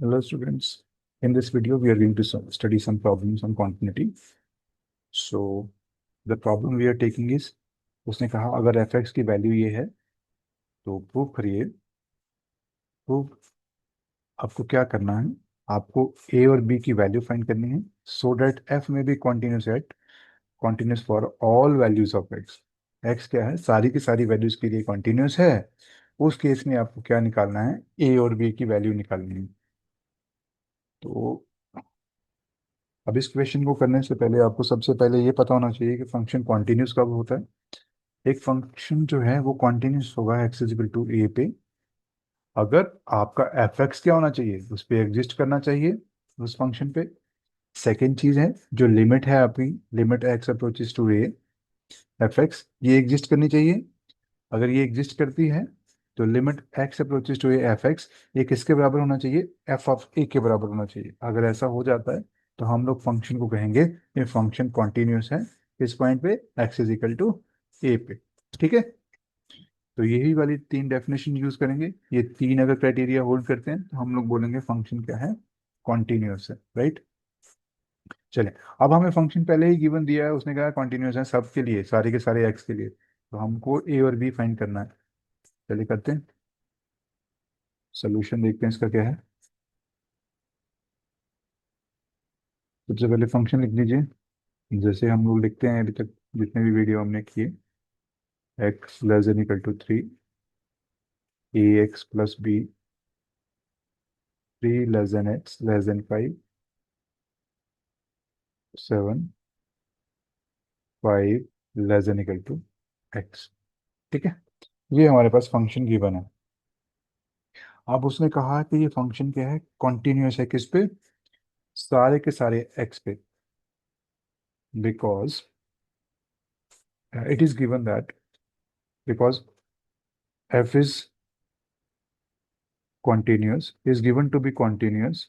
Hello students. In this video, we are going to study some problems on continuity. So the problem we are taking is, उसने कहा अगर fx की value ये है तो prove करिए। प्रूव आपको क्या करना है? आपको a और b की वैल्यू फाइंड करनी है सो दैट f में भी continuous at continuous for all values of x। x क्या है? सारी की सारी वैल्यूज के लिए कॉन्टिन्यूस है। उस केस में आपको क्या निकालना है? a और b की वैल्यू निकालनी है। तो अब इस क्वेश्चन को करने से पहले आपको सबसे पहले ये पता होना चाहिए कि फंक्शन कॉन्टिन्यूस कब होता है। एक फंक्शन जो है वो कॉन्टिन्यूस होगा एक्स इजिकल टू ए पे अगर आपका एफ एक्स क्या होना चाहिए, उस पे एग्जिस्ट करना चाहिए उस फंक्शन पे। सेकेंड चीज है जो लिमिट है आपकी, limit x approaches to A F x, ये एग्जिस्ट करनी चाहिए। अगर ये एग्जिस्ट करती है तो limit x approaches to A F x ये किसके बराबर होना चाहिए? एफ ऑफ ए के बराबर होना चाहिए। अगर ऐसा हो जाता है तो हम लोग फंक्शन को कहेंगे ये फंक्शन कॉन्टिन्यूस है इस पॉइंट पे x is equal to A पे। ठीक है, तो यही वाली तीन डेफिनेशन यूज करेंगे। ये तीन अगर क्राइटेरिया होल्ड करते हैं तो हम लोग बोलेंगे फंक्शन क्या है? कॉन्टिन्यूस है, राइट। चले, अब हमें फंक्शन पहले ही गिवन दिया है, उसने कहा कॉन्टिन्यूस है सबके लिए, सारे के सारे एक्स के लिए, तो हमको ए और बी फाइंड करना है। चलिए करते हैं, सोल्यूशन देखते हैं इसका क्या है। सबसे पहले फंक्शन लिख लीजिए जैसे हम लोग लिखते हैं अभी तक जितने भी वीडियो हमने किए। X less than equal to 3, a x plus b, 3 less than x less than 5, 7, 5 less than equal to x. ठीक है, ये हमारे पास फंक्शन गिवन है। अब उसने कहा कि ये फंक्शन क्या है? कॉन्टिन्यूस है किस पे? सारे के सारे एक्स पे। Because it is given that because F is continuous is given to be continuous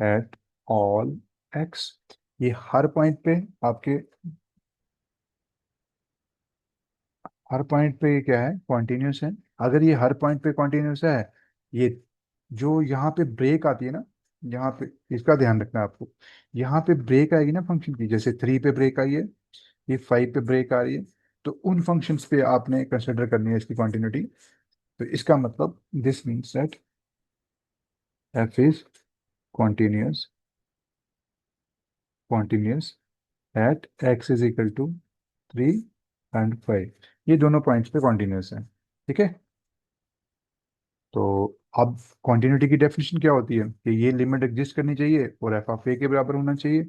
at all x। ये हर पॉइंट पे आपके, हर पॉइंट पे ये क्या है? कॉन्टिन्यूस है। अगर ये हर पॉइंट पे कॉन्टिन्यूस है, ये जो यहाँ पे ब्रेक आती है ना, यहाँ पे इसका ध्यान रखना है आपको। यहाँ पे ब्रेक आएगी ना फंक्शन की, जैसे 3 पे ब्रेक आई है, ये 5 पे ब्रेक आ रही है, तो उन फंक्शंस पे आपने कंसिडर करनी है इसकी कॉन्टिन्यूटी। तो इसका मतलब this means that f is continuous continuous at x is equal to 3 and 5। ये दोनों पॉइंट्स पे कॉन्टिन्यूस है। ठीक है, तो अब कॉन्टिन्यूटी की डेफिनेशन क्या होती है कि ये लिमिट एग्जिस्ट करनी चाहिए और एफ ऑफ ए के बराबर होना चाहिए।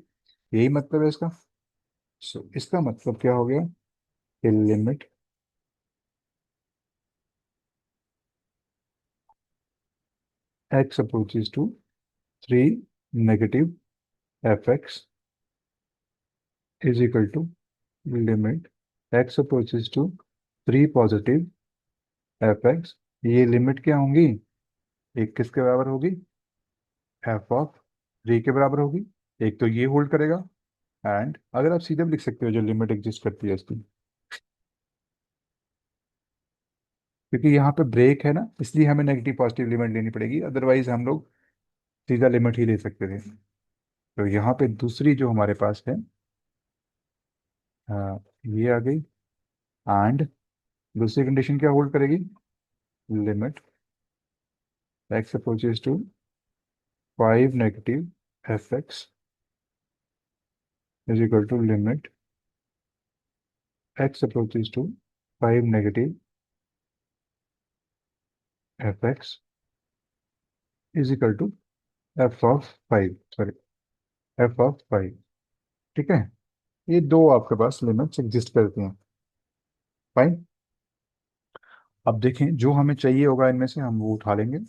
यही मतलब है इसका। सो इसका मतलब क्या हो गया कि limit x approaches to 3 negative f x is equal to limit x approaches to 3 positive f x. ये लिमिट क्या होंगी? एक किसके बराबर होगी? एफ ऑफ 3 के बराबर होगी। एक तो ये होल्ड करेगा, एंड अगर आप सीधे भी लिख सकते हो जो लिमिट एग्जिस्ट करती है इसकी, क्योंकि यहाँ पे ब्रेक है ना, इसलिए हमें नेगेटिव पॉजिटिव लिमिट लेनी पड़ेगी, अदरवाइज हम लोग सीधा लिमिट ही ले सकते थे। तो यहाँ पे दूसरी जो हमारे पास है, ये आ गई। एंड दूसरी कंडीशन क्या होल्ड करेगी? Limit x approaches to 5 negative f x is equal to limit x approaches to 5 negative f x is equal to F of 5, sorry, f of 5। ठीक है, ये दो आपके पास लिमिट्स एग्जिस्ट करती हैं। फाइन, अब देखें जो हमें चाहिए होगा इनमें से हम वो उठा लेंगे।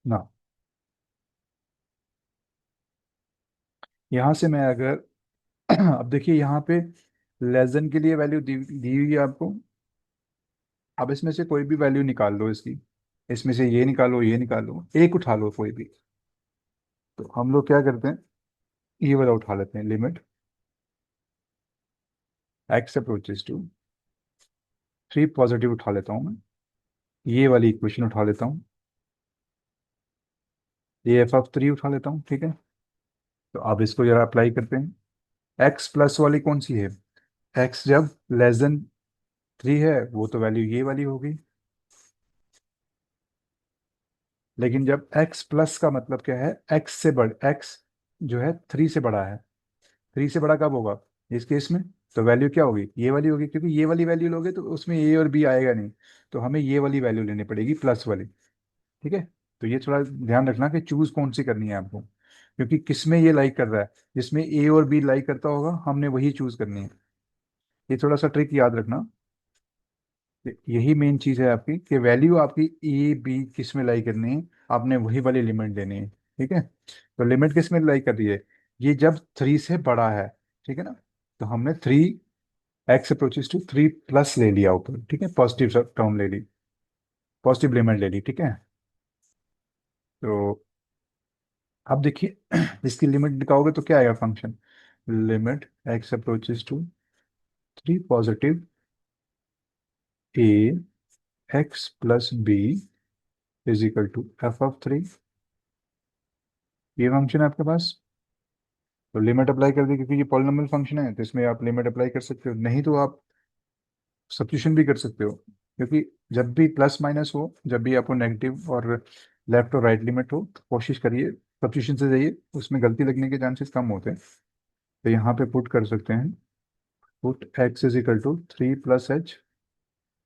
ना, यहां से मैं अगर अब देखिए यहाँ पे लेस देन के लिए वैल्यू दी हुई है आपको। अब इसमें से कोई भी वैल्यू निकाल लो इसकी, इसमें से ये निकालो, ये निकालो, एक उठा लो कोई भी। तो हम लोग क्या करते हैं, ये वाला उठा लेते हैं, limit x approaches to 3 positive उठा लेता हूँ मैं, ये वाली इक्वेशन उठा लेता हूँ, ये f(3) उठा लेता हूँ, ठीक है। तो अब इसको जरा अप्लाई करते हैं। एक्स प्लस वाली कौन सी है? एक्स जब लेस देन 3 है वो तो वैल्यू ये वाली होगी, लेकिन जब एक्स प्लस का मतलब क्या है, एक्स जो है 3 से बड़ा है। 3 से बड़ा कब होगा इस केस में? तो वैल्यू क्या होगी, ये वाली होगी, क्योंकि ये वाली वैल्यू लोगे तो उसमें ए और बी आएगा नहीं, तो हमें ये वाली वैल्यू लेनी पड़ेगी, प्लस वाली, ठीक है। तो ये थोड़ा ध्यान रखना कि चूज कौन सी करनी है आपको, क्योंकि किस में ये लाइक कर रहा है, जिसमें ए और बी लाइक करता होगा हमने वही चूज करनी है। ये थोड़ा सा ट्रिक याद रखना। यही मेन चीज है आपकी, कि वैल्यू आपकी ए बी किस में लाई करनी है, आपने वही वाली लिमिट देनी है, ठीक है। तो लिमिट किस में लाई कर रही है, ये जब 3 से बड़ा है, ठीक है ना। तो हमने 3 एक्स अप्रोचेस टू 3 प्लस ले लिया ऊपर, ठीक है, पॉजिटिव टर्म ले ली, पॉजिटिव लिमिट ले ली, ठीक है। तो अब देखिए इसकी लिमिट निकालोगे तो क्या आएगा function, limit x approaches to 3 positive a x plus B is equal to f(3), ये फंक्शन है आपके पास। तो लिमिट अप्लाई कर दी, क्योंकि ये पॉलिनॉमियल फंक्शन है तो इसमें आप लिमिट अप्लाई कर सकते हो, नहीं तो आप सब्स्टिट्यूशन भी कर सकते हो, क्योंकि जब भी प्लस माइनस हो, जब भी आपको नेगेटिव और लेफ्ट और राइट लिमिट हो, तो कोशिश करिए सब्स्टिट्यूशन से जाइए, उसमें गलती लगने के चांसेस कम होते हैं। तो यहाँ पे पुट कर सकते हैं, put x is equal to 3 + h।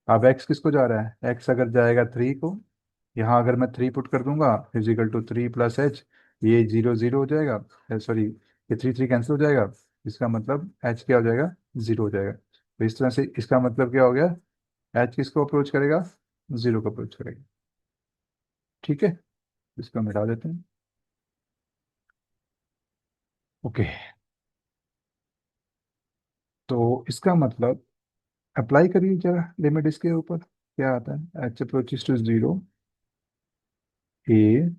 अब एक्स किसको जा रहा है, एक्स अगर जाएगा 3 को, यहाँ अगर मैं 3 पुट कर दूंगा इजिकल टू 3 + h, ये 0 0 हो जाएगा, सॉरी ये 3 3 कैंसिल हो जाएगा, इसका मतलब h क्या हो जाएगा, 0 हो जाएगा। तो इस तरह से इसका मतलब क्या हो गया, h किसको अप्रोच करेगा, 0 को अप्रोच करेगा, ठीक है। इसको मिटा देते हैं, ओके। तो इसका मतलब अप्लाई करिए जरा लिमिट इसके ऊपर, क्या आता है, h approaches to 0, a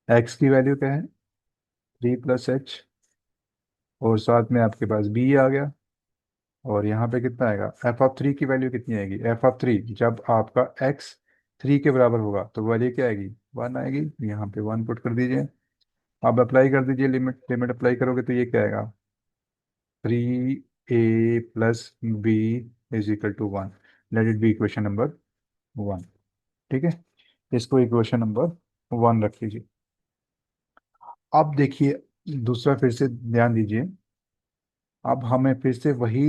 x की वैल्यू क्या है, 3 + h, और साथ में आपके पास b आ गया, और यहाँ पे कितना आएगा, f(3) की वैल्यू कितनी आएगी, f(3) जब आपका x 3 के बराबर होगा तो वैल्यू क्या आएगी, 1 आएगी, यहाँ पे 1 पुट कर दीजिए। अब अप्लाई कर दीजिए लिमिट, लिमिट अप्लाई करोगे तो ये क्या आएगा, 3a + b = 1, late it be equation number 1, ठीक है। इसको इक्वेशन नंबर 1 रख लीजिए। अब देखिए दूसरा, फिर से ध्यान दीजिए, अब हमें फिर से वही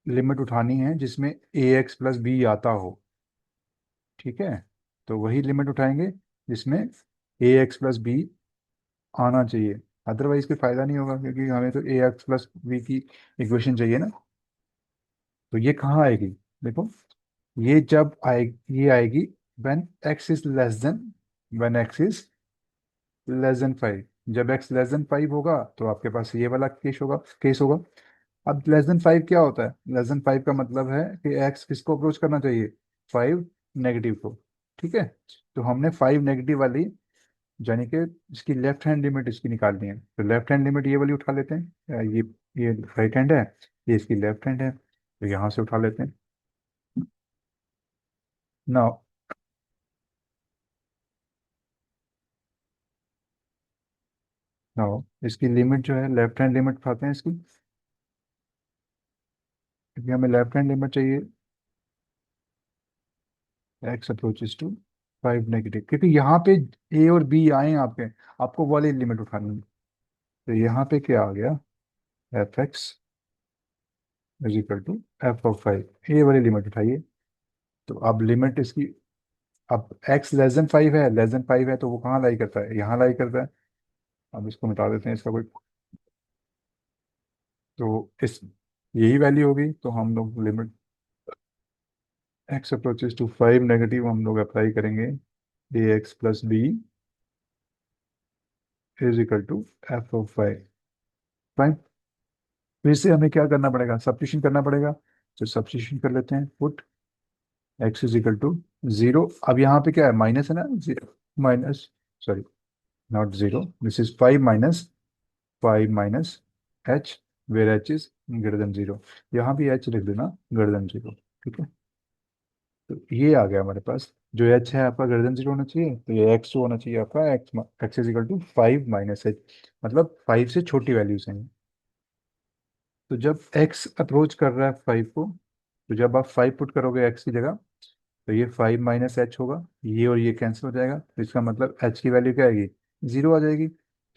लिमिट उठानी है जिसमें ax + b आता हो, ठीक है। तो वही लिमिट उठाएंगे जिसमें ax + b आना चाहिए, अदरवाइज कोई फायदा नहीं होगा, क्योंकि हमें तो ax + b की इक्वेशन चाहिए ना। तो ये कहाँ आएगी, देखो, ये जब आएगी, ये आएगी when x is less than, when x is less than 5। जब x लेस देन 5 होगा तो आपके पास ये वाला केस होगा। अब लेस देन 5 क्या होता है, लेस देन 5 का मतलब है कि x किसको अप्रोच करना चाहिए, 5 नेगेटिव को, ठीक है। तो हमने 5 नेगेटिव वाली, यानी कि इसकी लेफ्ट हैंड लिमिट इसकी निकालनी है, तो लेफ्ट हैंड लिमिट ये वाली उठा लेते हैं, ये राइट हैंड है, ये इसकी लेफ्ट हैंड है, तो यहाँ से उठा लेते हैं। नाउ नाउ इसकी लिमिट जो है, लेफ्ट हैंड लिमिट उठाते हैं इसकी, क्योंकि हमें लेफ्ट हैंड लिमिट चाहिए, एक्स अप्रोचेस टू 5 नेगेटिव, क्योंकि यहाँ पे ए और बी आए हैं आपके, आपको वाली लिमिट उठानी है। तो यहाँ पे क्या आ गया, f(x) = f(5), ए वाली लिमिट उठाइए। तो अब लिमिट इसकी, अब x लेस देन 5 है तो वो कहाँ लाई करता है, यहाँ लाई करता है। अब इसको मिटा देते हैं, इसका कोई, तो इस यही वैल्यू होगी, तो हम लोग limit x approaches to 5 negative हम लोग अप्लाई करेंगे, ax + b = f(5)। फिर से हमें क्या करना पड़ेगा, सब्स्टिट्यूशन करना पड़ेगा, तो सब्स्टिट्यूशन कर लेते हैं, पुट x = 0। अब यहाँ पे क्या है, माइनस है ना, zero minus, sorry not 0, this is 5 - 5 minus h, where h is greater than zero. यहाँ भी एच लिख देना ग्रेटर देन जीरो। ठीक है, तो ये आ गया हमारे पास। जो एच है आपका ग्रेटर देन जीरो होना चाहिए, तो ये एक्स होना चाहिए आपका, x x is equal to 5 minus h, मतलब 5 से छोटी वैल्यूज हैं। तो जब x अप्रोच कर रहा है 5 को, तो जब आप 5 पुट करोगे x की जगह, तो ये 5 माइनस एच होगा, ये और ये कैंसिल हो जाएगा, तो इसका मतलब h की वैल्यू क्या आएगी, जीरो आ जाएगी।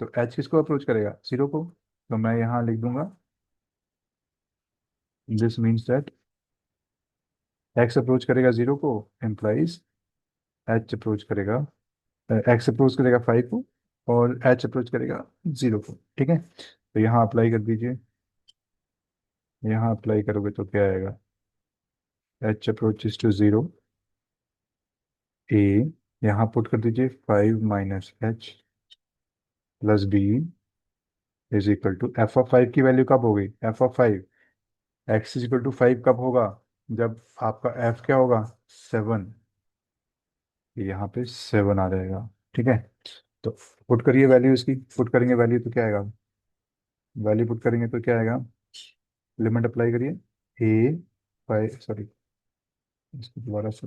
तो h किसको अप्रोच करेगा, जीरो को। तो मैं यहाँ लिख दूंगा, this means that x approach करेगा जीरो को, एम्प्लाइज h अप्रोच करेगा, x अप्रोच करेगा 5 को, और h अप्रोच करेगा जीरो को। ठीक है, तो यहाँ अप्लाई कर दीजिए। यहाँ अप्लाई करोगे तो क्या आएगा, h approaches to zero, a, यहाँ पुट कर दीजिए 5 minus h plus B is equal to F of 5 की वैल्यू कब होगी, f of 5, x is equal to 5 कब होगा, जब आपका एफ क्या होगा, 7। यहाँ पे 7 आ जाएगा। ठीक है, तो पुट करिए वैल्यू इसकी, पुट करेंगे वैल्यू तो क्या आएगा, वैल्यू पुट करेंगे तो क्या आएगा, लिमिट अप्लाई करिए, ए 5, सॉरी इसको दोबारा से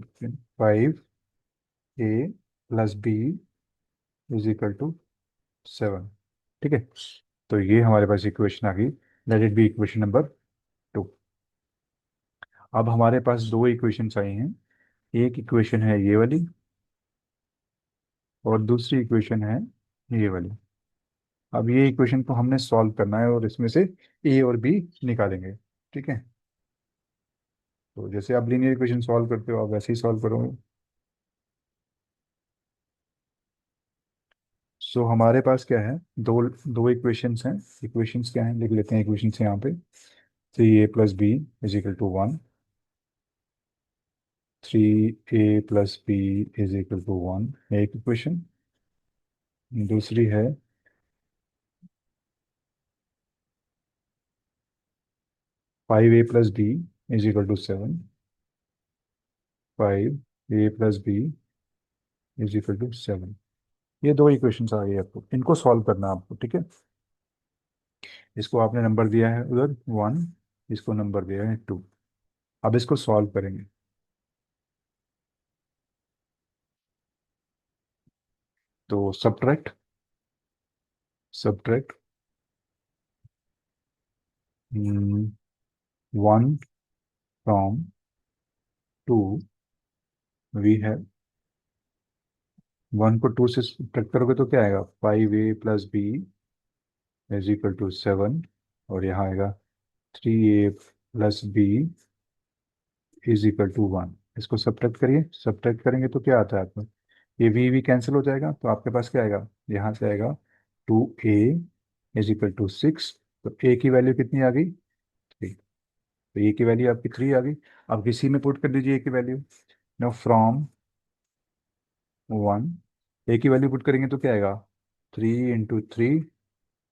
5 A plus B is equal to 7। ठीक है, तो ये हमारे पास इक्वेशन आ गई, let it be equation number 2। अब हमारे पास दो इक्वेशंस आई हैं, एक इक्वेशन है ये वाली, और दूसरी इक्वेशन है ये वाली। अब ये इक्वेशन को हमने सॉल्व करना है, और इसमें से ए और बी निकालेंगे। ठीक है, तो जैसे आप लीनियर इक्वेशन सॉल्व करते हो, आप वैसे ही सॉल्व करोगे। सो हमारे पास क्या है, दो दो इक्वेशंस हैं। इक्वेशंस क्या हैं, लिख लेते हैं इक्वेशंस यहाँ पे। 3a plus B is equal to 1, 3a plus B is equal to 1, एक इक्वेशन। दूसरी है 5a plus B is equal to 7, 5a plus B is equal to 7। ये दो इक्वेशंस आ गई आपको, इनको सॉल्व करना है आपको। ठीक है, इसको आपने नंबर दिया है उधर 1, इसको नंबर दिया है 2। अब इसको सॉल्व करेंगे। तो सब्ट्रैक्ट, सब्ट्रैक्ट 1 फ्रॉम 2, वी है 1 को 2 से सब्ट्रैक्ट करोगे तो क्या आएगा, 5a plus B is equal to 7, और यहाँ आएगा 3a plus B is equal to 1। इसको सब्ट्रैक्ट करिए, सब्ट्रैक्ट करेंगे तो क्या आता है आपको, ये वी कैंसिल हो जाएगा, तो आपके पास क्या आएगा, यहाँ से आएगा 2a इज इक्वल टू 6। तो a की वैल्यू कितनी आ गई, 3। तो a की वैल्यू आपकी 3 आ गई। अब किसी में पुट कर दीजिए a की वैल्यू। नो फ्रॉम 1, a की वैल्यू पुट करेंगे तो क्या आएगा, 3 into 3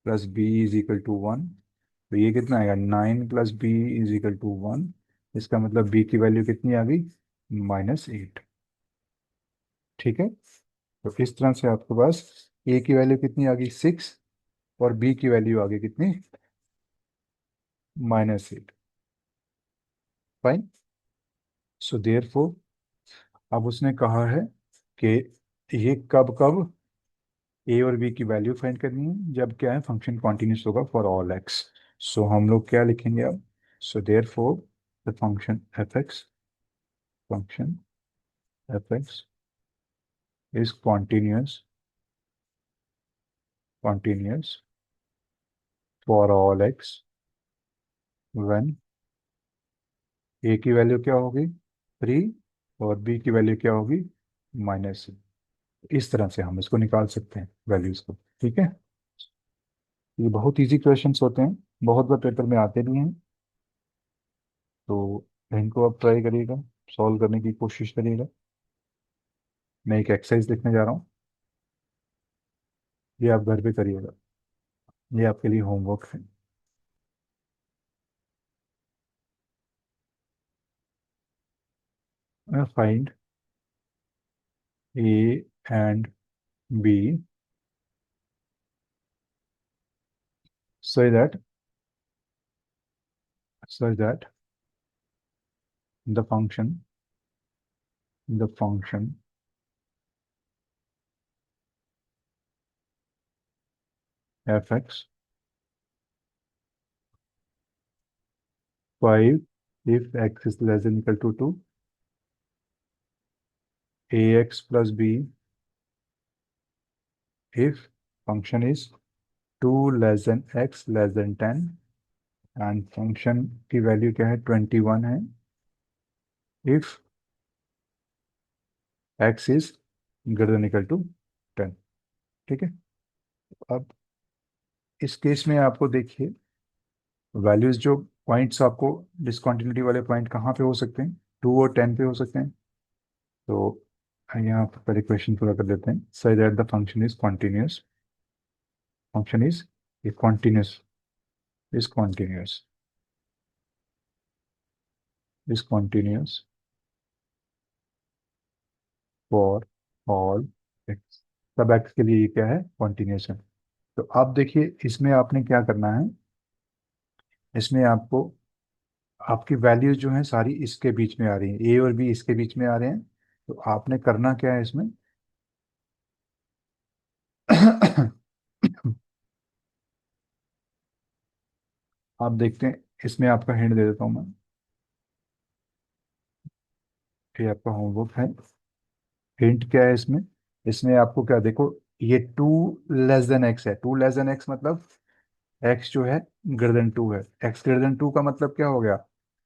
plus B is equal to 1। तो ये कितना आएगा, 9 plus B is equal to 1। इसका मतलब b की वैल्यू कितनी आ गई, -8। ठीक है, तो इस तरह से आपके पास a की वैल्यू कितनी आ गई, 6, और b की वैल्यू आ गई कितनी, -8। फाइन। सो देयरफॉर, अब उसने कहा है कि ये कब कब ए और बी की वैल्यू फाइंड करनी है, जब क्या है, फंक्शन कॉन्टिन्यूस होगा फॉर ऑल एक्स। सो हम लोग क्या लिखेंगे अब, so therefore the function f x, function f x is continuous for all x when ए की वैल्यू क्या होगी, 3, और बी की वैल्यू क्या होगी, -6। इस तरह से हम इसको निकाल सकते हैं वैल्यूज को। ठीक है, ये बहुत इजी क्वेश्चंस होते हैं, बहुत बार पेपर में आते भी हैं। तो इनको आप ट्राई करिएगा, सॉल्व करने की कोशिश करिएगा। मैं एक एक्सरसाइज लिखने जा रहा हूँ, ये आप घर पे करिएगा, ये आपके लिए होमवर्क है। Find a and b such that the function fx 5 if x is less than equal to 2, ax plus b if function is 2 less than x less than 10 and function की वैल्यू क्या है 21 है if x is greater than equal to 10। ठीक है, अब इस case में आपको देखिए वैल्यूज जो पॉइंट्स आपको डिसकंटिन्यूटी वाले पॉइंट कहाँ पे हो सकते हैं, 2 और 10 पे हो सकते हैं। तो यहाँ पर इक्वेशन पूरा कर देते हैं, सही that the function is continuous, function is continuous is continuous is continuous for all x, सब एक्स के लिए ये क्या है कॉन्टिन्यूस है। तो आप देखिए इसमें आपने क्या करना है, इसमें आपको आपकी वैल्यूज जो है सारी इसके बीच में आ रही है, ए और बी इसके बीच में आ रहे हैं। तो आपने करना क्या है इसमें आप देखते हैं, इसमें आपका हिंट दे देता हूं मैं, ये आपका होमवर्क है। हिंट क्या है इसमें, इसमें आपको क्या देखो, ये 2 लेस देन एक्स है, 2 लेस देन एक्स मतलब एक्स जो है ग्रेटर देन 2 है, एक्स ग्रेटर देन 2 का मतलब क्या हो गया,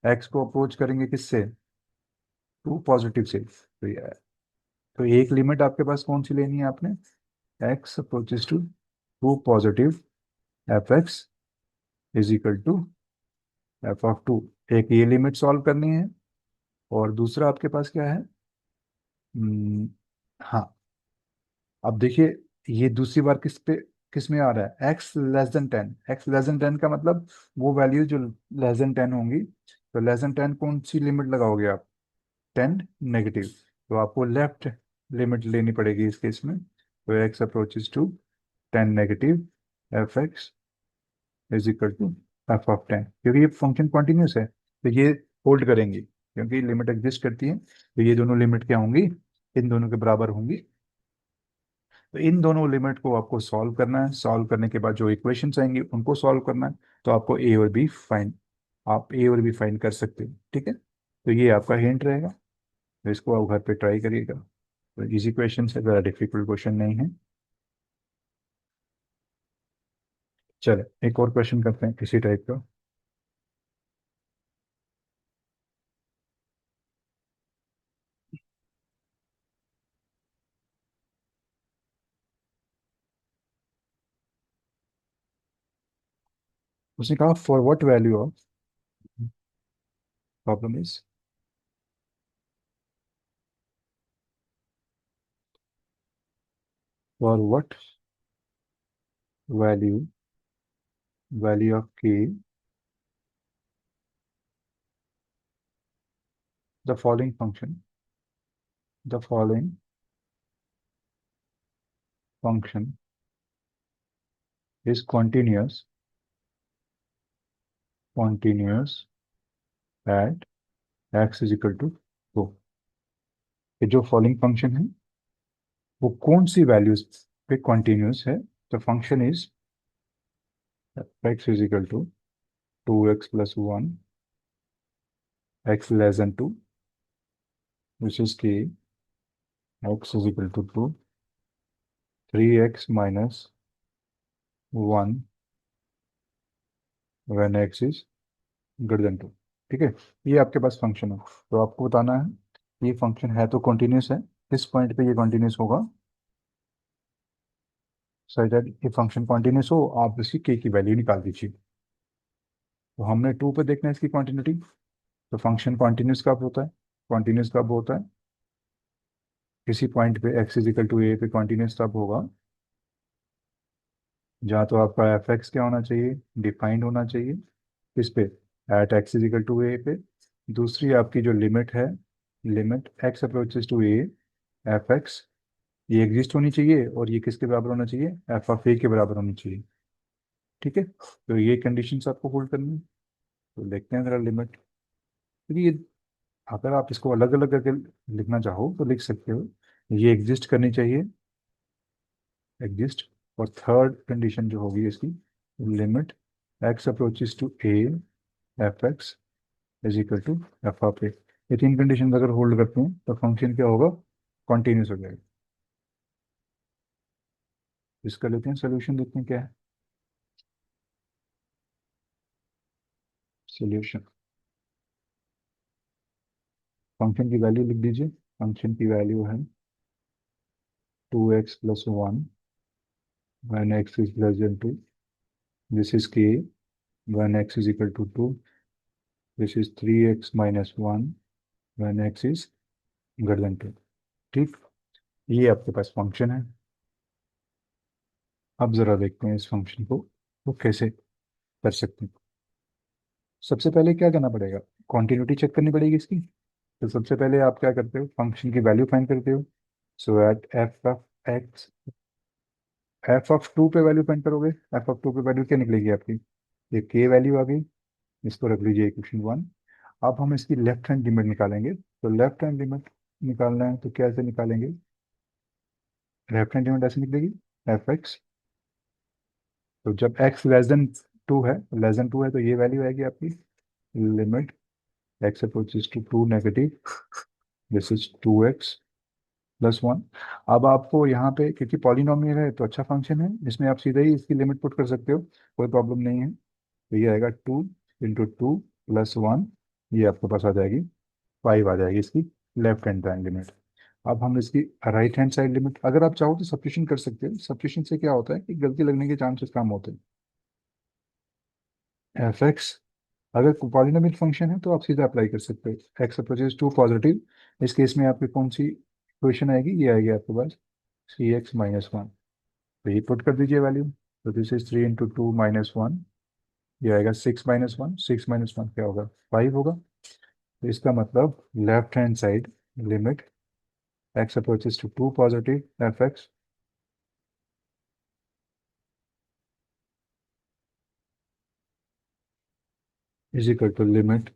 एक्स को अप्रोच करेंगे किससे, 2 पॉजिटिव से। तो तो एक लिमिट आपके पास कौन सी लेनी है आपने, x approaches to 2 positive f x is equal to F of 2। एक ये लिमिट सॉल्व करनी है और दूसरा आपके पास क्या है, हाँ अब देखिए ये दूसरी बार किस में आ रहा है, x<10, x<10 का मतलब वो वैल्यू जो <10 होंगी, तो <10 कौन सी लिमिट लगाओगे आप, 10 नेगेटिव। तो आपको लेफ्ट लिमिट लेनी पड़ेगी इस केस में, तो x approaches to 10 negative f x is equal to F of 10, क्योंकि ये फंक्शन कॉन्टिन्यूस है तो ये होल्ड करेंगी, क्योंकि लिमिट एग्जिस्ट करती है तो ये दोनों लिमिट क्या होंगी, इन दोनों के बराबर होंगी। तो इन दोनों लिमिट को आपको सॉल्व करना है, सॉल्व करने के बाद जो इक्वेशंस आएंगी उनको सॉल्व करना है। तो आपको ए और बी फाइन, आप ए और बी फाइन कर सकते हैं। ठीक है, तो ये आपका हिंट रहेगा, तो इसको आप घर पे ट्राई करिएगा। तो इजी क्वेश्चन है, ज़्यादा डिफिकल्ट क्वेश्चन नहीं है। चले एक और क्वेश्चन करते हैं इसी टाइप का। उसने कहा for what value of, problem is for what value value of K the following function, the following function is continuous at x is equal to 2। ये जो फॉलोइंग फंक्शन है वो कौन सी वैल्यूज पे कॉन्टिन्यूस है, तो function is X is equal to 2x+1 x less than 2 which is K X is equal to 2, 3x - 1 when x is greater than 2। ठीक है, ये आपके पास फंक्शन है, तो आपको बताना है ये फंक्शन है तो कॉन्टिन्यूस है, किस पॉइंट पे ये कॉन्टिन्यूस होगा, सो दैट ये फंक्शन कॉन्टिन्यूस हो आप इसकी के की वैल्यू निकाल दीजिए। तो हमने 2 पे देखना है इसकी क्वांटिटी, तो फंक्शन कॉन्टिन्यूस कब होता है, कॉन्टिन्यूस कब होता है, किसी पॉइंट पे x is equal to A पे कॉन्टिन्यूस तब होगा जहाँ तो आपका एफ एक्स क्या होना चाहिए, डिफाइंड होना चाहिए, किस पे, at x is equal to A पे। दूसरी आपकी जो लिमिट है, limit x approaches to A F x, ये एग्जिस्ट होनी चाहिए और ये किसके बराबर होना चाहिए, एफ ऑफ ए के बराबर होनी चाहिए। ठीक है, तो ये कंडीशंस आपको होल्ड करनी है। तो देखते हैं जरा लिमिट। क्योंकि ये अगर आप इसको अलग अलग करके लिखना चाहो तो लिख सकते हो। ये एग्जिस्ट करनी चाहिए, एग्जिस्ट। और थर्ड कंडीशन जो होगी इसकी, limit x approaches to A F x is equal to F of A. ये तीन कंडीशन अगर होल्ड करते हैं तो फंक्शन क्या होगा, कॉन्टिन्यूस हो जाएगा। इसका लेते हैं सोल्यूशन, देखते हैं क्या है सोल्यूशन। फंक्शन की वैल्यू लिख दीजिए। फंक्शन की वैल्यू है 2x+1 when x is less than 2. This is k when x is equal to 2. This is 3x minus 1 when x is greater than 2. ठीक, ये आपके पास फंक्शन है। अब जरा देखते हैं इस फंक्शन को वो कैसे कर सकते हैं। सबसे पहले क्या करना पड़ेगा, कॉन्टिन्यूटी चेक करनी पड़ेगी इसकी। तो सबसे पहले आप क्या करते हो, फंक्शन की वैल्यू फाइंड करते हो। So at F of X, F of two पे वैल्यू फाइंड करोगे। एफ ऑफ टू पे वैल्यू क्या निकलेगी आपकी, ये के वैल्यू आ गई। इसको रख लीजिए इक्वेशन 1। अब हम इसकी लेफ्ट हैंड लिमिट निकालेंगे। तो लेफ्ट हैंड लिमिट निकालना है तो कैसे निकालेंगे, लेफ्ट हैंड लिमिट ऐसे निकलेगी एफ एक्स। तो जब एक्स लेस देन टू है, लेस देन टू है तो ये वैल्यू आएगी आपकी, limit x approaches to two negative, this is 2x+1। अब आपको यहाँ पे क्योंकि पॉलिनोमियल है तो अच्छा फंक्शन है, इसमें आप सीधे ही इसकी लिमिट पुट कर सकते हो, कोई प्रॉब्लम नहीं है। तो ये आएगा 2 × 2 + 1, ये आपके पास आ जाएगी 5 आ जाएगी इसकी लेफ्ट हैंड साइड लिमिट। अब हम इसकी राइट हैंड साइड लिमिट अगर आप चाहो तो सब्स्टिट्यूशन कर सकते हो। सब्स्टिट्यूशन से क्या होता है कि गलती लगने के चांसेस कम होते हैं। एफ एक्स अगर पॉलिनोमियल फंक्शन है तो आप सीधा अप्लाई कर सकते हो, एक्स अप्रोचेस टू पॉजिटिव। इस केस में आपकी कौन सी इक्वेशन आएगी, ये आएगी आपके पास3x-1। तो ये पुट कर दीजिए वैल्यू। तो दिस इज 3 × 2 - 1, ये आएगा 6-1। 6 - 1 क्या होगा, 5 होगा। तो इसका मतलब left hand side limit x approaches to 2 positive fx is equal to limit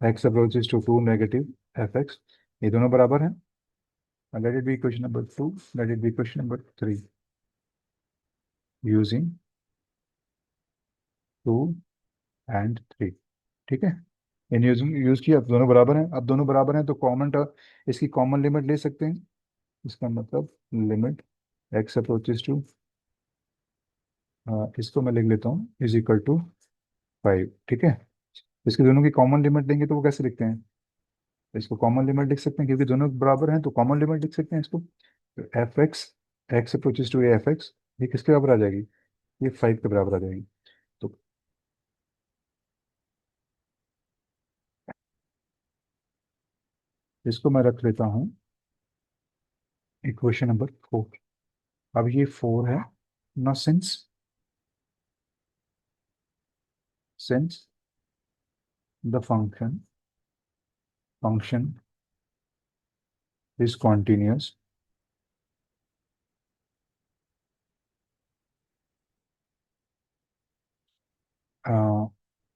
x approaches to 2 negative fx, ये दोनों बराबर हैं। Let it be equation number 2, let it be equation number 3 using 2 and 3। ठीक है, इन यूजिंग यूज किया, अब दोनों बराबर हैं। अब दोनों बराबर हैं तो कॉमन इसकी कॉमन लिमिट ले सकते हैं। इसका मतलब लिमिट x अप्रोचेस टू, इसको मैं लिख लेता हूँ इज इक्वल टू 5। ठीक है, इसके दोनों की कॉमन लिमिट लेंगे तो वो कैसे लिखते हैं, इसको कॉमन लिमिट लिख सकते हैं क्योंकि दोनों बराबर हैं तो कॉमन लिमिट लिख सकते हैं इसको। F x, x approaches to f x, ये किसके बराबर आ जाएगी, ये 5 के बराबर आ जाएगी। तो इसको मैं रख लेता हूँ इक्वेशन नंबर 4। अब ये 4 है ना, since the function is continuous,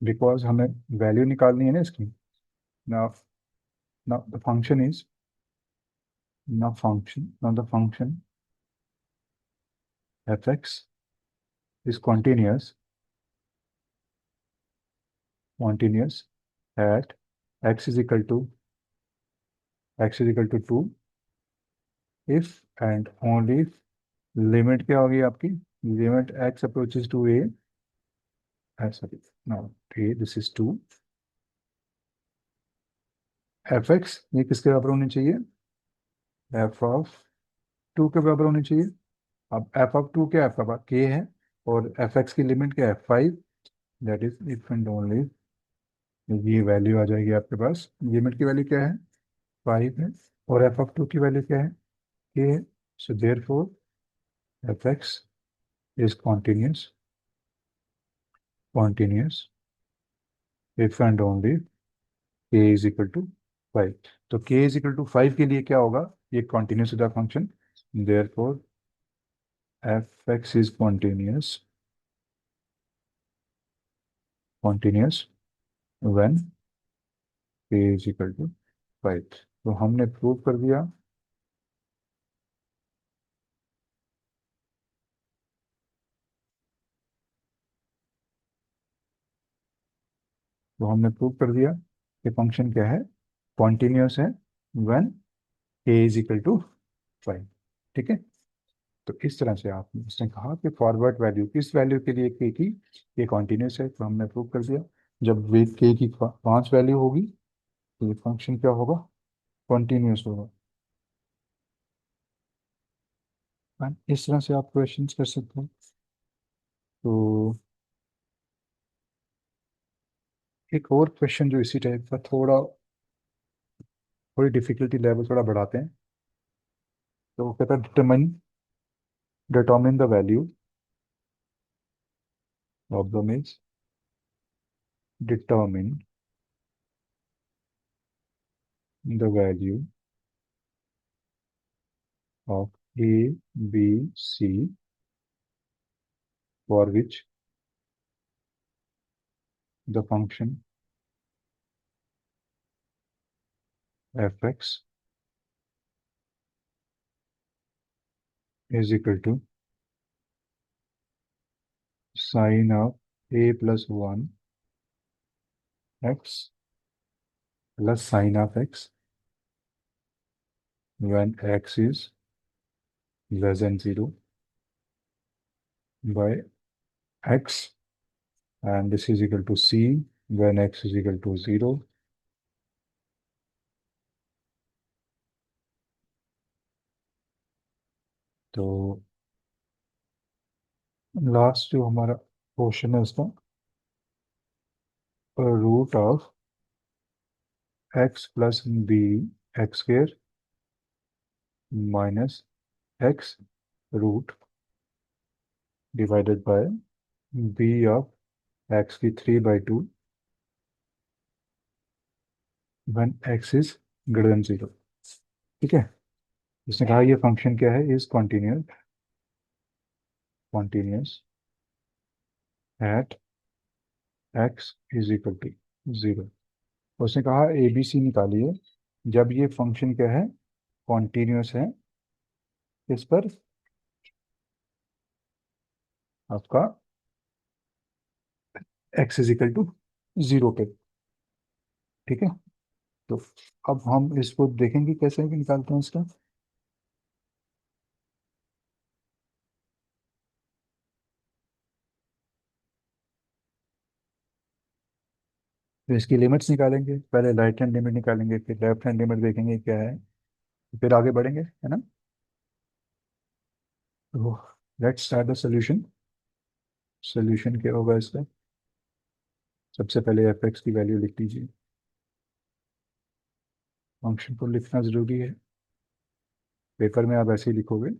because हमें वैल्यू निकालनी है ना इसकी। ना ना द फंक्शन इज, ना the function f x is continuous at x is equal to 2 if and only if limit क्या होगी आपकी, limit x approaches to a, sorry no, a this is 2 f x, ये किसके बराबर होनी चाहिए, F of 2 के बराबर होनी चाहिए। अब एफ ऑफ 2 क्या है आपका पास, k है, और एफ एक्स की लिमिट क्या है 5। That is if and only, ये वैल्यू आ जाएगी आपके पास, लिमिट की वैल्यू क्या है 5 है, और एफ ऑफ 2 की वैल्यू क्या है k है। So therefore fx is continuous if and only k is equal to 5। तो k is equal to 5 के लिए क्या होगा, ये continuous होगा function, therefore fx is continuous continuous when a is equal to 5। तो हमने प्रूव कर दिया। तो हमने प्रूव कर दिया कि फंक्शन क्या है, कॉन्टिन्यूस है when a is equal to 5। ठीक है। तो इस तरह से आप, उसने कहा कि फॉरवर्ड वैल्यू किस वैल्यू के लिए के की ये कॉन्टिन्यूस है, तो हमने प्रूव कर दिया। जब वे के की 5 वैल्यू होगी तो ये फंक्शन क्या होगा, कॉन्टिन्यूस होगा। And इस तरह से आप क्वेश्चंस कर सकते हैं। तो एक और क्वेश्चन जो इसी टाइप का, थोड़ी डिफिकल्टी लेवल थोड़ा बढ़ाते हैं। तो वो कहता है determine the value, problem is determine the value of a b c for which the function f x is equal to sine of a plus one x plus sine of x when x is less than 0 by x, and this is equal to c when x is equal to 0। तो last जो हमारा question है उसका, root of x plus B x square minus x root divided by B of x की 3/2 when x is greater than 0। ठीक है। इसने कहा ये फंक्शन क्या है, is continuous at x is equal to 0। उसने कहा ए बी सी निकालिए जब ये फंक्शन क्या है, कॉन्टिन्यूस है, इस पर आपका x इज इक्वल टू 0 पे। ठीक है। तो अब हम इसको देखेंगे कैसे भी निकालते हैं इसका। तो इसकी लिमिट्स निकालेंगे, पहले राइट हैंड लिमिट निकालेंगे, फिर लेफ्ट हैंड लिमिट देखेंगे क्या है, फिर आगे बढ़ेंगे, है ना। तो let's start the solution. Solution क्या होगा इसका, सबसे पहले एफ एक्स की वैल्यू लिख लीजिए। फंक्शन को लिखना जरूरी है, पेपर में आप ऐसे ही लिखोगे,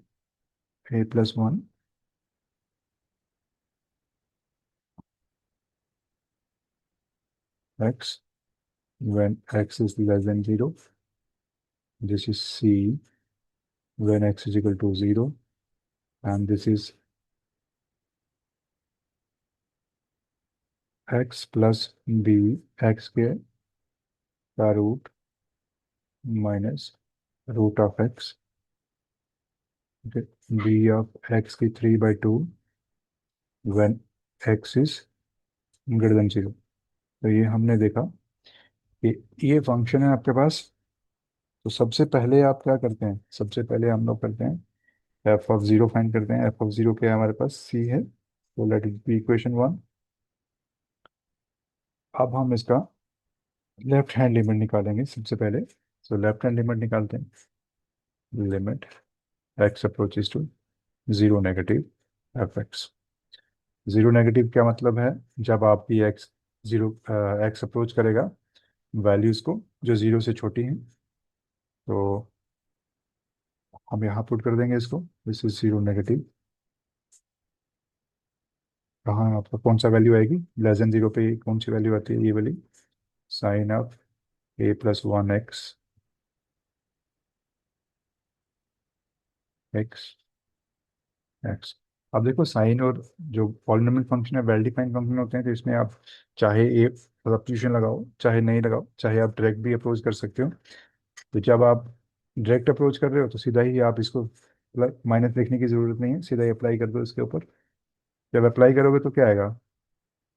A plus one X when x is less than 0, this is c when x is equal to 0, and this is x plus b x square का root minus root of x, b of x की 3/2 when x is greater than 0। तो ये हमने देखा कि ये function है आपके पास। तो सबसे पहले आप क्या करते हैं, सबसे पहले हम लोग करते हैं एफ ऑफ 0 फाइंड करते हैं। एफ ऑफ 0 क्या है हमारे पास, c है, तो लेट इट बी इक्वेशन 1। अब हम इसका लेफ्ट हैंड लिमिट निकालेंगे सबसे पहले। तो लेफ्ट हैंड लिमिट निकालते हैं, limit x approaches to 0 negative f x. 0 negative क्या मतलब है, जब आपकी एक्स 0 एक्स अप्रोच करेगा वैल्यूज को जो 0 से छोटी हैं, तो हम यहाँ पुट कर देंगे इसको, दिस इज 0 नेगेटिव। कहाँ आपका कौन सा वैल्यू आएगी, लेस देन 0 पे कौन सी वैल्यू आती है, ये वाली, sine of a plus one x x x. अब देखो साइन और जो पॉलिनोमियल फंक्शन है वेल डिफाइंड फंक्शन होते हैं, तो इसमें आप चाहे ए सब्स्टिट्यूशन लगाओ चाहे नहीं लगाओ, चाहे आप डायरेक्ट भी अप्रोच कर सकते हो। तो जब आप डायरेक्ट अप्रोच कर रहे हो तो सीधा ही आप इसको माइनस लिखने की जरूरत नहीं है, सीधा ही अप्लाई कर दो इसके ऊपर। जब अप्लाई करोगे तो क्या आएगा,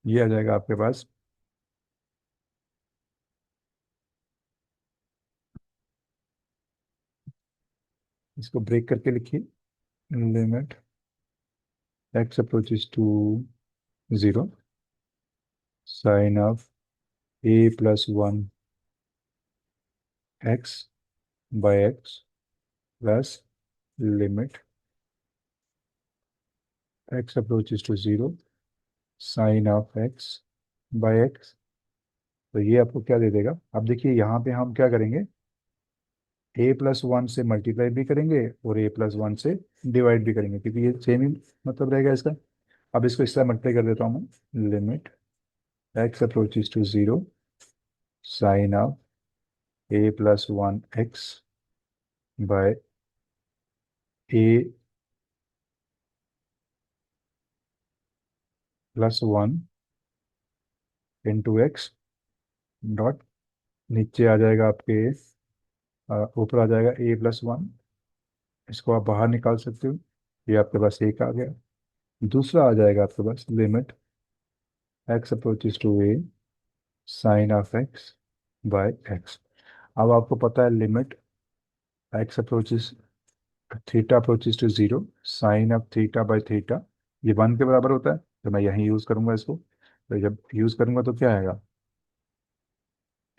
ये आ जाएगा आपके पास। इसको ब्रेक करके लिखिए, limit x approaches to zero, sine of a plus one x by x plus limit x approaches to zero, sine of x by x. तो ये आपको क्या दे देगा, अब देखिए यहाँ पे हम क्या करेंगे, ए प्लस वन से मल्टीप्लाई भी करेंगे और ए प्लस वन से डिवाइड भी करेंगे, क्योंकि ये सेम ही मतलब रहेगा इसका। अब इसको इससे मल्टीप्लाई कर देता हूँ मैं, limit x approaches to zero, sine of a plus one x by a plus one into x dot, नीचे आ जाएगा आपके ऊपर आ जाएगा ए प्लस वन, इसको आप बाहर निकाल सकते हो, ये आपके पास एक आ गया। दूसरा आ जाएगा आपके पास limit x approaches to A, sine of x by X. अब आपको पता है limit x approaches theta approaches to zero, sine of theta by theta, ये वन के बराबर होता है, तो मैं यहीं यूज करूंगा इसको। तो जब यूज करूंगा तो क्या आएगा,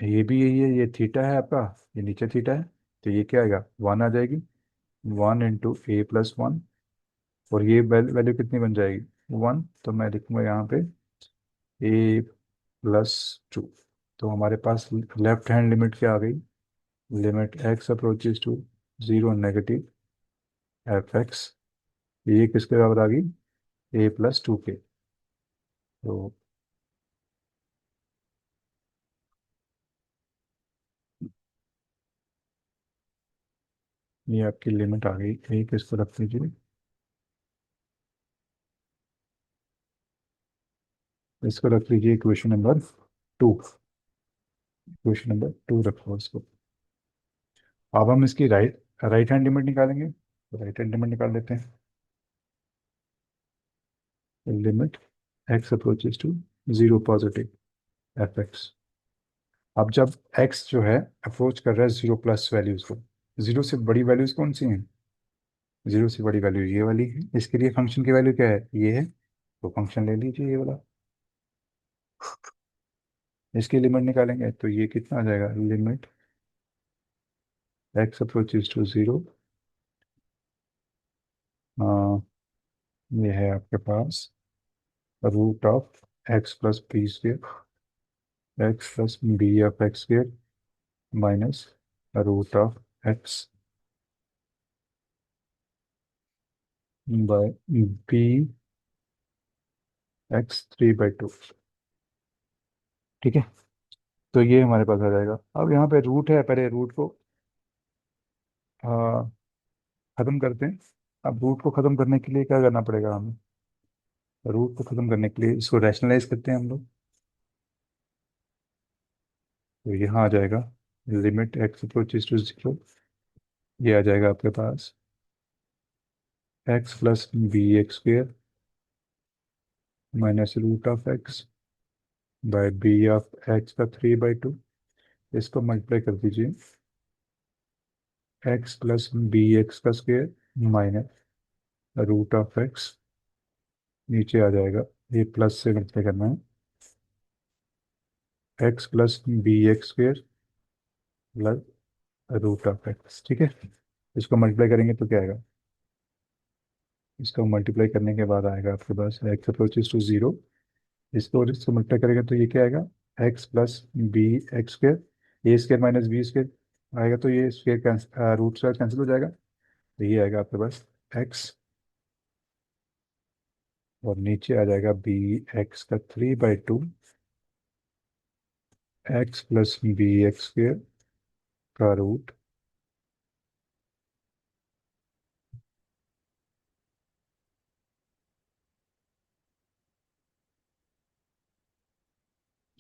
ये भी यही है, ये थीटा है आपका, ये नीचे थीटा है, तो ये क्या आएगा, वन आ जाएगी, वन इंटू ए प्लस वन, और ये वैल्यू कितनी बन जाएगी, वन, तो मैं लिखूंगा यहाँ पे ए प्लस टू। तो हमारे पास लेफ्ट हैंड लिमिट क्या आ गई, limit x approaches to zero negative f x, ये किसके बराबर आ गई, ए प्लस टू के। तो ये आपकी लिमिट आ गई, एक इसको रख लीजिए, इसको रख लीजिए equation number two, equation number two रखो इसको। अब हम इसकी राइट हैंड लिमिट निकालेंगे, राइट हैंड लिमिट निकाल लेते हैं, limit x approaches to zero positive f x. अब जब एक्स जो है अप्रोच कर रहा है जीरो प्लस वैल्यूज को, जीरो से बड़ी वैल्यूज कौन सी हैं, जीरो से बड़ी वैल्यू ये वाली है, इसके लिए फंक्शन की वैल्यू क्या है, ये है, तो फंक्शन ले लीजिए ये वाला। इसकी लिमिट निकालेंगे तो ये कितना आ जाएगा, limit x approaches to zero, ये है आपके पास root of x plus B square, X plus B of X square minus root of x by B X three by two. ठीक है, तो ये हमारे पास आ जाएगा। अब यहाँ पे रूट है, पहले रूट को आ, खत्म करते हैं। अब रूट को खत्म करने के लिए क्या करना पड़ेगा हमें, रूट को खत्म करने के लिए इसको रैशनलाइज करते हैं हम लोग। तो यहाँ आ जाएगा limit x approaches to zero, ये आ जाएगा आपके पास X plus B x square minus root of x by B of X का थ्री बाई टू, इसको मल्टीप्लाई कर दीजिए, एक्स प्लस बी एक्स का square minus root of X, नीचे आ जाएगा, ये प्लस से मल्टीप्लाई करना है, X plus B x square plus root of X. ठीक है, इसको मल्टीप्लाई करेंगे तो क्या आएगा, इसको मल्टीप्लाई करने के बाद आएगा आपके पास एक्स अप्रोचेस टू जीरो, इसको और इसको मल्टीप्लाई करेगा तो ये क्या आएगा, X plus B x square, A square minus B square आएगा, तो ये square cancel, root square cancel हो जाएगा, तो ये आएगा आपके पास एक्स, और नीचे आ जाएगा बी एक्स का three by two, x plus B x square का रूट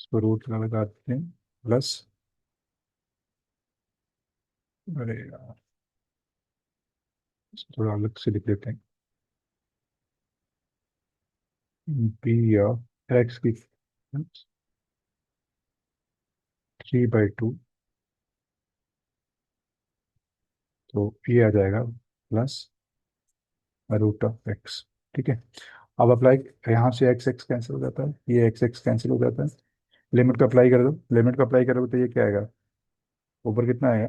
इसको रूट लगाते हैं प्लस, अरे यार इसको थोड़ा अलग से लिख देते हैं, बी ऑफ एक्स की 3/2, तो ये आ जाएगा प्लस रूट ऑफ एक्स। ठीक है, अब अप्लाई, यहाँ से एक्स एक्स कैंसिल हो जाता है, ये एक्स एक्स कैंसिल हो जाता है, लिमिट को अप्लाई कर दो, लिमिट को अप्लाई करोगे तो ये क्या आएगा, ऊपर कितना आएगा,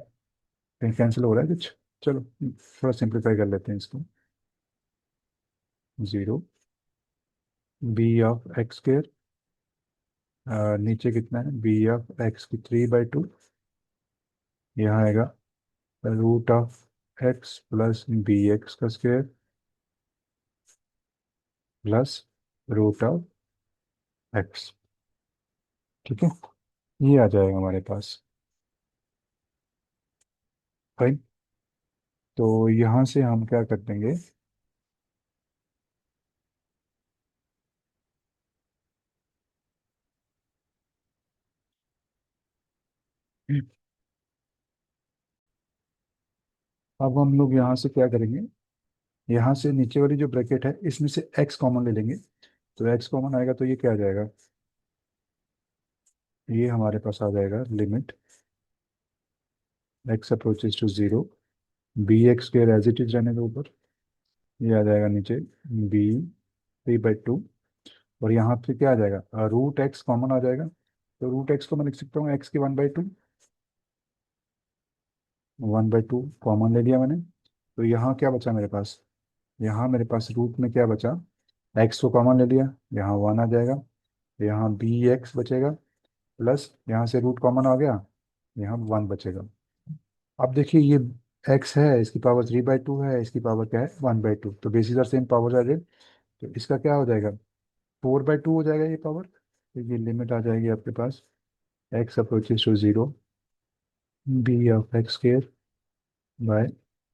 कहीं कैंसिल हो रहा है कुछ, चलो थोड़ा सिंप्लीफाई कर लेते हैं इसको, 0 बी ऑफ एक्स स्क्र, नीचे कितना है, बी ऑफ एक्स की 3/2, यहाँ आएगा root of x plus B x का square plus root of X. ठीक है, ये आ जाएगा हमारे पास, फाइन। तो यहाँ से हम क्या कर देंगे, अब हम लोग यहाँ से क्या करेंगे, यहाँ से नीचे वाली जो ब्रैकेट है इसमें से x कॉमन ले लेंगे, तो x कॉमन आएगा तो ये क्या आ जाएगा, ये हमारे पास आ जाएगा limit x approaches to 0, b x square as it is रहने दो ऊपर, ये आ जाएगा नीचे b 3/2, और यहाँ पे क्या आ जाएगा, रूट एक्स कॉमन आ जाएगा, तो रूट एक्स को मैं लिख सकता हूँ एक्स की 1/2, 1/2 कॉमन ले लिया मैंने, तो यहाँ क्या बचा मेरे पास, यहाँ मेरे पास रूट में क्या बचा, एक्स को कॉमन ले लिया, यहाँ 1 आ जाएगा, यहाँ बी एक्स बचेगा, प्लस यहाँ से रूट कॉमन आ गया, यहाँ 1 बचेगा। अब देखिए ये एक्स है, इसकी पावर 3/2 है, इसकी पावर क्या है 1/2, तो basis are same, power are, तो इसका क्या हो जाएगा, 4/2 हो जाएगा ये पावर, तो ये लिमिट आ जाएगी आपके पास X approaches to 0, B of X square by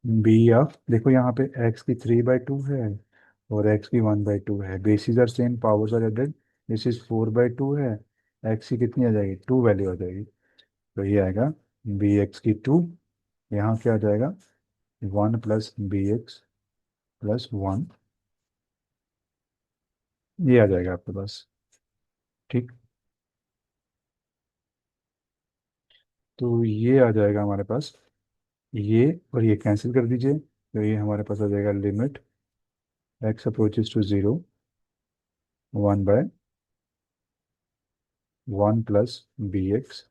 B of, देखो यहाँ पे एक्स की 3/2 है और एक्स की 1/2 है, basis are same, powers are added, this is 4/2 है, एक्स की कितनी आ जाएगी 2 वैल्यू आ जाएगी, तो ये आएगा बी एक्स की 2, यहाँ क्या आ जाएगा 1 प्लस बी एक्स प्लस 1, ये आ जाएगा आपके पास। ठीक, तो ये आ जाएगा हमारे पास, ये और ये कैंसिल कर दीजिए, तो ये हमारे पास आ जाएगा limit x approaches to 0, 1/1 plus B x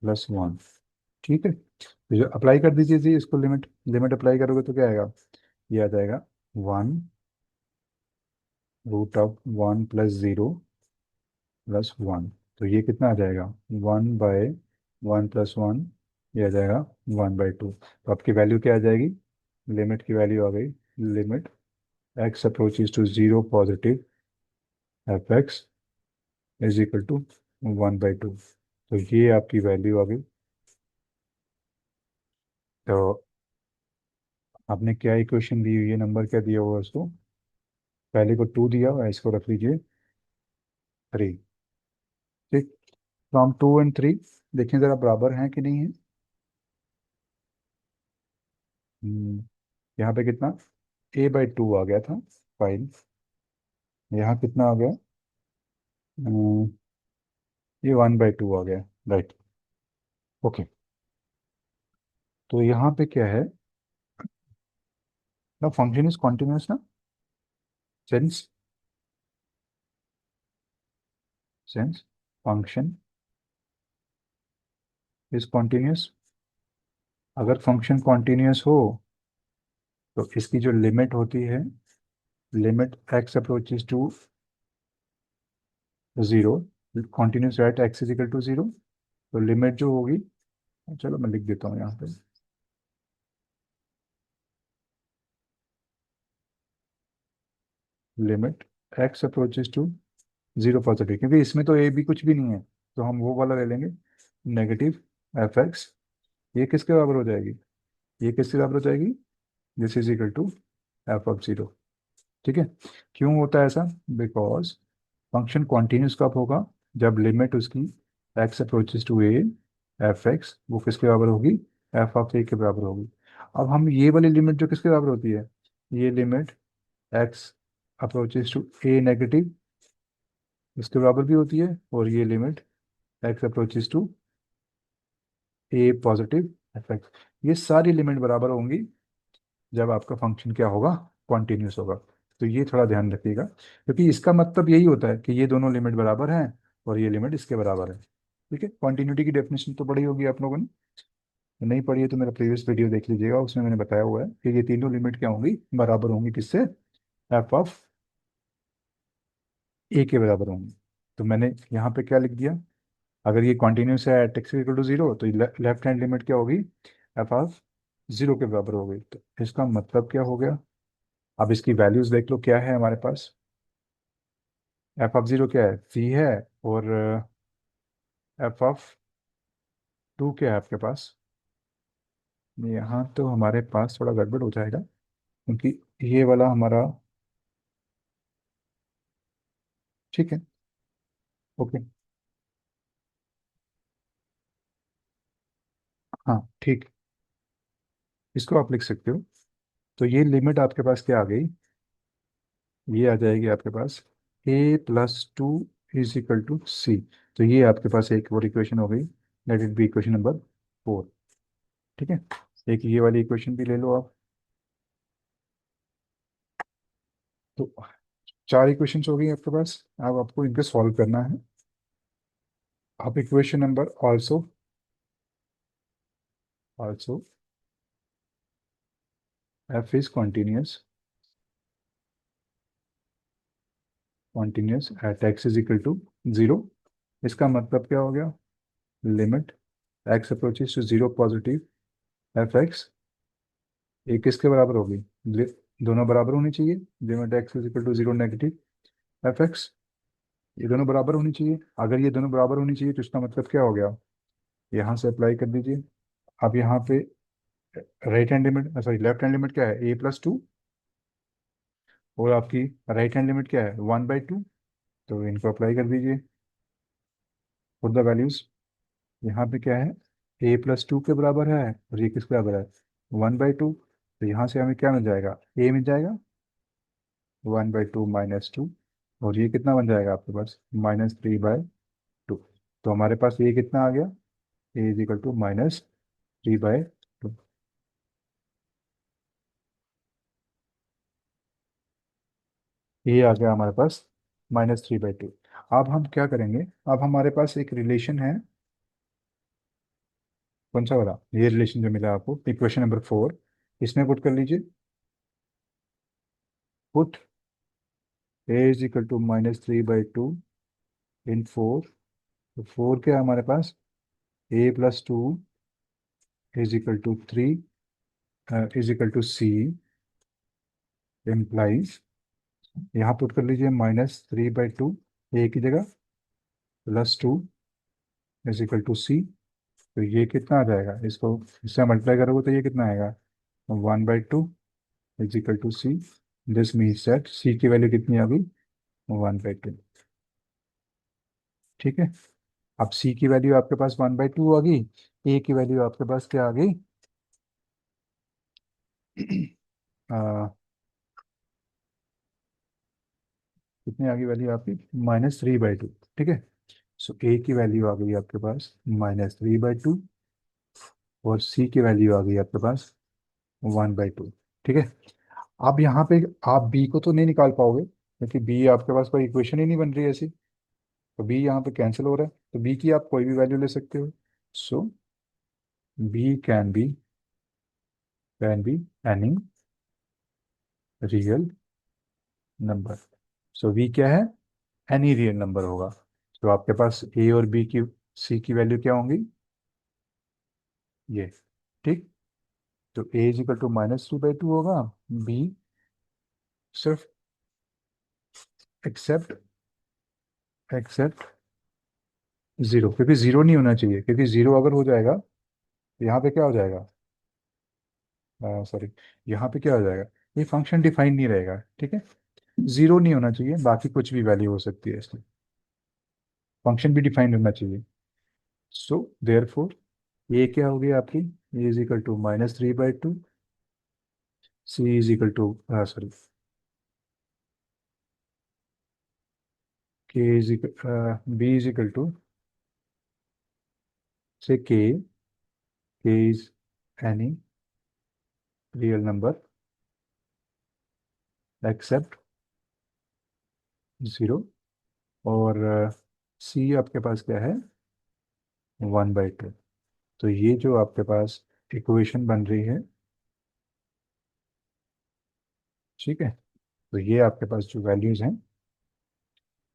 plus 1। ठीक है, तो जो अप्लाई कर दीजिए जी इसको, लिमिट, लिमिट अप्लाई करोगे तो क्या आएगा, ये आ जाएगा 1 रूट ऑफ 1 प्लस 0 प्लस 1, तो ये कितना आ जाएगा 1/1 प्लस 1, ये आ जाएगा 1/2, तो आपकी वैल्यू क्या आ जाएगी, लिमिट की वैल्यू आ गई, limit x approaches to 0 positive f x is equal to 1/2, तो ये आपकी वैल्यू आ गई। तो आपने क्या इक्वेशन दी हुई है, नंबर क्या दिया हुआ है उसको, पहले को 2 दिया हुआ है, इसको रख लीजिए 3। ठीक, फ्रॉम 2 और 3 देखें जरा बराबर हैं कि नहीं है, यहाँ पे कितना a/2 आ गया था, 5, यहाँ कितना आ गया, हम्म, ये 1/2 आ गया, राइट। ओके, तो यहाँ पे क्या है ना, फंक्शन इज कॉन्टिन्यूस ना, since, since function is continuous, अगर फंक्शन कॉन्टिन्यूस हो तो इसकी जो लिमिट होती है, limit x approaches to 0, continuous at x is equal to 0, तो लिमिट जो होगी, चलो मैं लिख देता हूँ यहाँ पे, limit x approaches to 0 positive, क्योंकि इसमें तो ए बी कुछ भी नहीं है, तो हम वो वाला ले लेंगे, नेगेटिव एफ एक्स, ये किसके बराबर हो जाएगी, ये किसके बराबर हो जाएगी, this is equal to F of 0। ठीक है, क्यों होता है ऐसा, बिकॉज फंक्शन कॉन्टिन्यूस कब होगा? जब लिमिट उसकी x approaches to A, F x वो किसके बराबर होगी? एफ ऑफ ए के बराबर होगी। अब हम ये वाली लिमिट जो किसके बराबर होती है, ये limit x approaches to a negative इसके बराबर भी होती है, और ये limit x approaches to a positive f x, ये सारी लिमिट बराबर होंगी जब आपका फंक्शन क्या होगा? कॉन्टिन्यूस होगा। तो ये थोड़ा ध्यान रखिएगा, क्योंकि इसका मतलब यही होता है कि ये दोनों लिमिट बराबर हैं और ये लिमिट इसके बराबर है। ठीक है, कॉन्टिन्यूटी की डेफिनेशन तो पढ़ी होगी आप लोगों ने। नहीं पढ़ी है तो मेरा प्रीवियस वीडियो देख लीजिएगा, उसमें मैंने बताया हुआ है कि ये तीनों लिमिट क्या होंगी? बराबर होंगी किससे? एफ ऑफ ए के बराबर होंगी। तो मैंने यहाँ पे क्या लिख दिया? अगर ये कॉन्टिन्यूस है at x equal to zero, तो लेफ्ट हैंड लिमिट क्या होगी? एफ ऑफ जीरो के बराबर होगी। तो इसका मतलब क्या हो गया? अब इसकी वैल्यूज देख लो, क्या है हमारे पास? एफ ऑफ जीरो क्या है? सी है। और एफ ऑफ टू क्या है आपके पास? यहाँ तो हमारे पास थोड़ा गड़बड़ हो जाएगा, क्योंकि ये वाला हमारा, ठीक है, ओके, हाँ ठीक, इसको आप लिख सकते हो। तो ये लिमिट आपके पास क्या आ गई? ये आ जाएगी आपके पास A plus two is equal to C. तो ये आपके पास एक और इक्वेशन हो गई, let it be equation number 4। ठीक है, एक ये वाली इक्वेशन भी ले लो आप। तो चार इक्वेशन हो गई आपके पास, अब आपको इनको सॉल्व करना है। अब equation number also, also f is continuous, continuous at x is equal to zero. इसका मतलब क्या हो गया? Limit x approaches to zero positive f x, ये किसके बराबर होगी? दोनों बराबर होनी चाहिए। Limit x is equal to zero negative f x, ये दोनों बराबर होनी चाहिए। अगर ये दोनों बराबर होनी चाहिए तो इसका मतलब क्या हो गया? यहाँ से अप्लाई कर दीजिए। अब यहाँ पे right hand limit, sorry left hand limit क्या है? ए प्लस टू, और आपकी राइट हैंड लिमिट क्या है? One by two. तो इनको अप्लाई कर दीजिए, फॉर द वैल्यूज। यहाँ पे क्या है? ए प्लस टू के बराबर है, और ये किसके बराबर है? One by two. तो यहाँ से हमें क्या मिल जाएगा? ए मिल जाएगा, one by two minus two, और ये कितना बन जाएगा आपके पास? Minus three by two. तो हमारे पास ये कितना आ गया? A is equal to minus three by two. ये आ गया हमारे पास माइनस थ्री बाई टू। अब हम क्या करेंगे? अब हमारे पास एक रिलेशन है, कौन सा वाला? ये रिलेशन जो मिला आपको इक्वेशन नंबर 4, इसमें पुट कर लीजिए। Put A is equal to minus three by two in four. तो फोर क्या है हमारे पास? A plus two is equal to three is equal to C, implies, यहाँ पुट कर लीजिए minus three by two A की जगह, plus two is equal to C. तो ये कितना आ जाएगा? इसको इससे मल्टीप्लाई करोगे तो ये कितना आएगा? One by two is equal to C. This means that C की वैल्यू कितनी आ गई? One by two. ठीक है, अब सी की वैल्यू आपके पास वन बाई टू आ गई, ए की वैल्यू आपके पास क्या आ गई? आ, कितनी आ गई वैल्यू आपकी? Minus three by two. ठीक है, सो ए की वैल्यू आ गई आपके पास माइनस थ्री बाई टू, और सी की वैल्यू आ गई आपके पास वन बाई टू। ठीक है, अब यहाँ पे आप बी को तो नहीं निकाल पाओगे, क्योंकि बी आपके पास कोई इक्वेशन ही नहीं बन रही है ऐसी। तो बी यहाँ पे कैंसिल हो रहा है, तो बी की आप कोई भी वैल्यू ले सकते हो। So B can be any real number. So B क्या है? एनी रियल नंबर होगा। तो आपके पास ए और बी की, सी की वैल्यू क्या होंगी? ये, ठीक। तो A is equal to minus two by two होगा, बी सिर्फ एक्सेप्ट, एक्सेप्ट जीरो, क्योंकि जीरो नहीं होना चाहिए, क्योंकि जीरो अगर हो जाएगा तो यहाँ पे क्या हो जाएगा? सॉरी, यहाँ पे क्या हो जाएगा? ये फंक्शन डिफाइन नहीं रहेगा। ठीक है, जीरो नहीं होना चाहिए, बाकी कुछ भी वैल्यू हो सकती है इसकी। फंक्शन भी डिफाइन होना चाहिए। सो देयर फोर ये क्या हो गया आपकी, A is equal to -3/2, C is equal to sorry K is equal B is equal to से K is any real number except zero, और सी आपके पास क्या है, 1/2। तो ये जो आपके पास इक्वेशन बन रही है, ठीक है, तो ये आपके पास जो वैल्यूज हैं,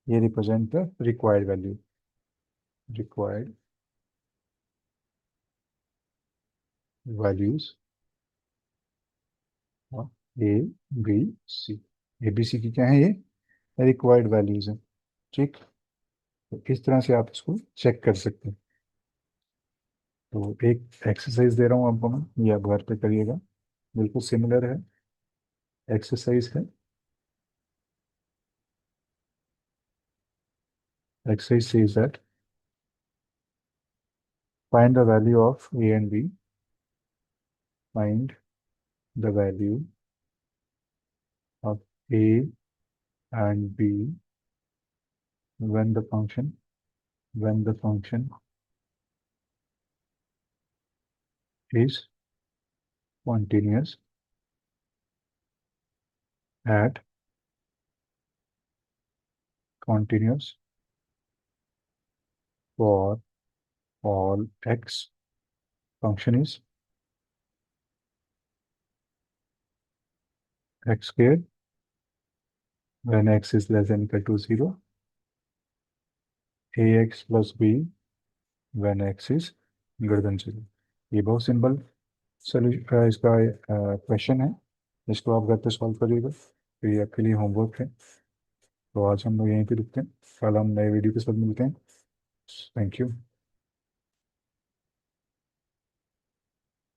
ये represent the required value, required values of a b c. A b c की क्या है, ये रिक्वायर्ड वैल्यूज हैं। ठीक, तो इस तरह से आप इसको चेक कर सकते हैं। तो एक एक्सरसाइज दे रहा हूँ आपको मैं, ये आप घर पे करिएगा, बिल्कुल सिमिलर है। एक्सरसाइज है, exercise says that find the value of a and b, find the value of a and b when the function is continuous at continuous for all x, function is x squared when x is less than equal to 0, ax plus b when x is greater than 0। ये बहुत simple solution इसका question है, इसको आप घर पे solve करिएगा, तो ये आपके लिए होमवर्क है। तो आज हम लोग यहीं पे रुकते हैं, कल हम नए वीडियो के साथ मिलते हैं। Thank you.